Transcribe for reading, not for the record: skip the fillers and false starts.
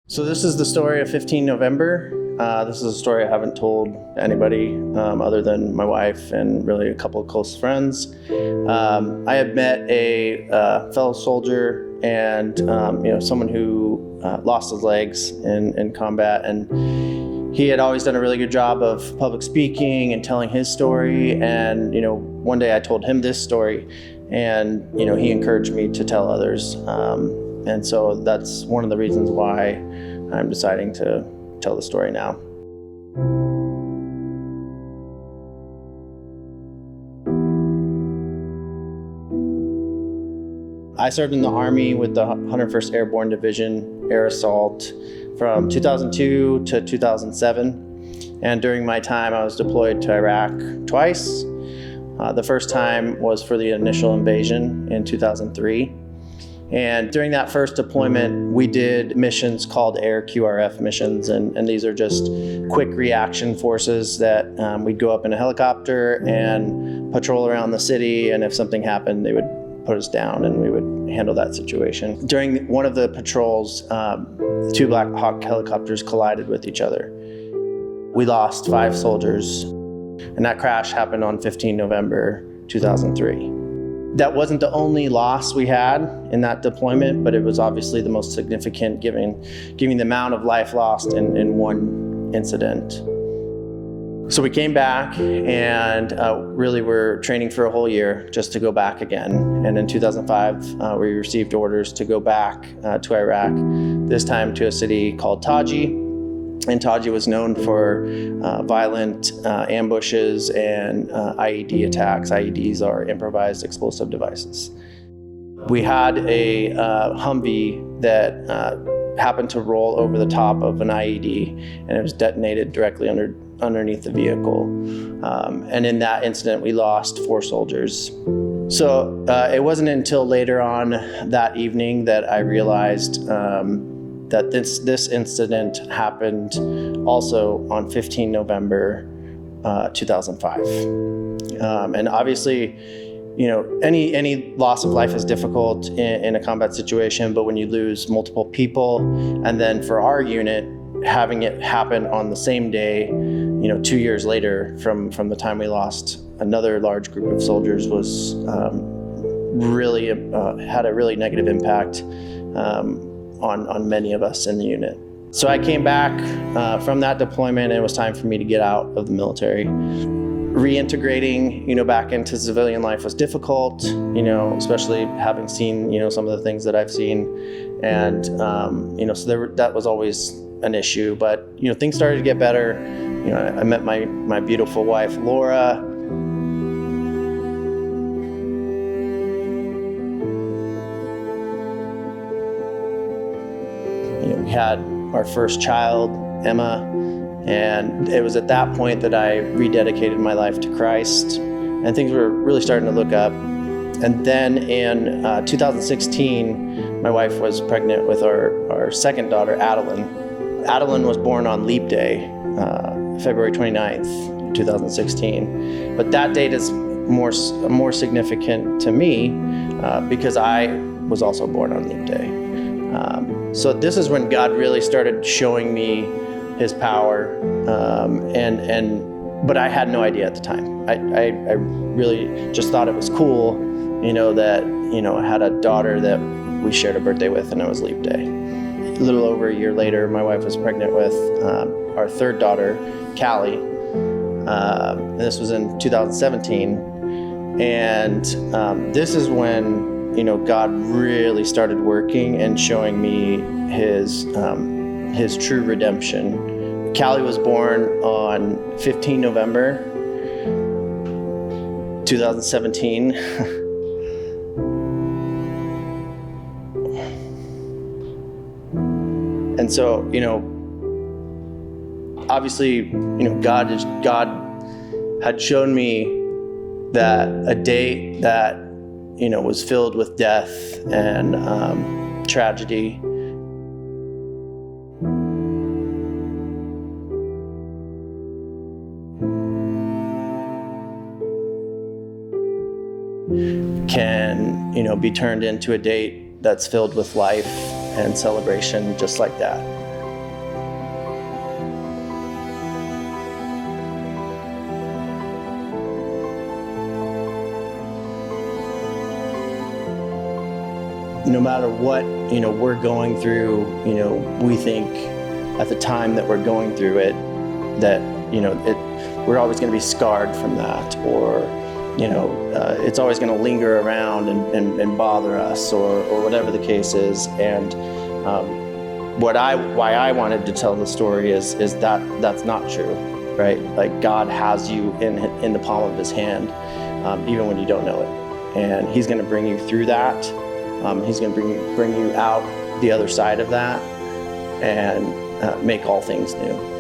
So this is the story of 15 November. This is a story I haven't told anybody other than my wife and really a couple of close friends. I had met a fellow soldier and someone who lost his legs in combat, and he had always done a really good job of public speaking and telling his story. And one day I told him this story, and he encouraged me to tell others. And so that's one of the reasons why I'm deciding to tell the story now. I served in the Army with the 101st Airborne Division Air Assault from 2002 to 2007. And during my time, I was deployed to Iraq twice. The first time was for the initial invasion in 2003. And during that first deployment, we did missions called Air QRF missions. And these are just quick reaction forces that we'd go up in a helicopter and patrol around the city. And if something happened, they would put us down and we would handle that situation. During one of the patrols, two Black Hawk helicopters collided with each other. We lost 5 soldiers, and that crash happened on 15 November 2003. That wasn't the only loss we had in that deployment, but it was obviously the most significant given the amount of life lost in one incident. So we came back and really were training for a whole year just to go back again. And in 2005, we received orders to go back to Iraq, this time to a city called Taji. And Taji was known for violent ambushes and IED attacks. IEDs are improvised explosive devices. We had a Humvee that happened to roll over the top of an IED, and it was detonated directly underneath the vehicle. And in that incident, we lost 4 soldiers. So it wasn't until later on that evening that I realized that this incident happened also on 15 November 2005. And obviously, any loss of life is difficult in a combat situation, but when you lose multiple people, and then for our unit, having it happen on the same day, 2 years later from the time we lost another large group of soldiers, was really had a really negative impact on many of us in the unit. So I came back from that deployment, and it was time for me to get out of the military. Reintegrating, back into civilian life was difficult, especially having seen, some of the things that I've seen. And, so that was always an issue, but, things started to get better. I met my beautiful wife, Laura. We had our first child, Emma, and it was at that point that I rededicated my life to Christ, and things were really starting to look up. And then in 2016, my wife was pregnant with our second daughter, Adeline. Adeline was born on Leap Day, February 29th, 2016. But that date is more significant to me because I was also born on Leap Day. So this is when God really started showing me His power, but I had no idea at the time. I really just thought it was cool, that I had a daughter that we shared a birthday with, and it was Leap Day. A little over a year later, my wife was pregnant with our third daughter, Callie. And this was in 2017, and this is when God really started working and showing me His true redemption. Callie was born on 15 November 2017. And so, obviously, God had shown me that a day that was filled with death and tragedy. Can, be turned into a date that's filled with life and celebration just like that. no matter what, we're going through, we think at the time that we're going through it, that, we're always going to be scarred from that, or, it's always going to linger around and bother us, or whatever the case is. And why I wanted to tell the story is that that's not true, right? Like, God has you in the palm of his hand, even when you don't know it. And he's going to bring you through that. He's going to bring you out the other side of that, and make all things new.